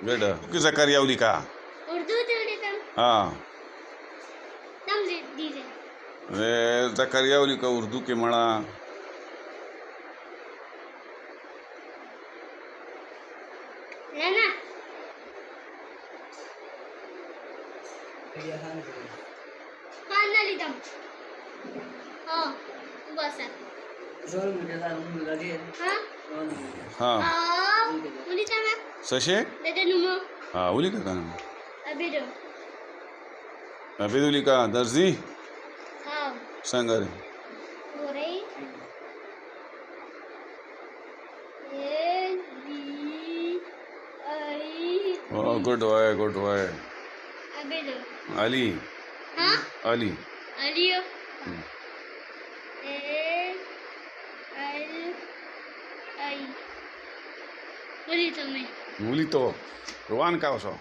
Good जकरियाउली का उर्दू थोड़ी कम हाँ दीजिए। वे जकरियाउली का उर्दू के मणा लेना खाना लीदम हाँ बस है हाँ उली sama सशे dede numo हाँ उली का नाम abido अबेदुली का दर्जी हाँ संगर goreng गुड वाय abido अली हाँ अली alio हम्म। ai uli também उली तो रुआन का हो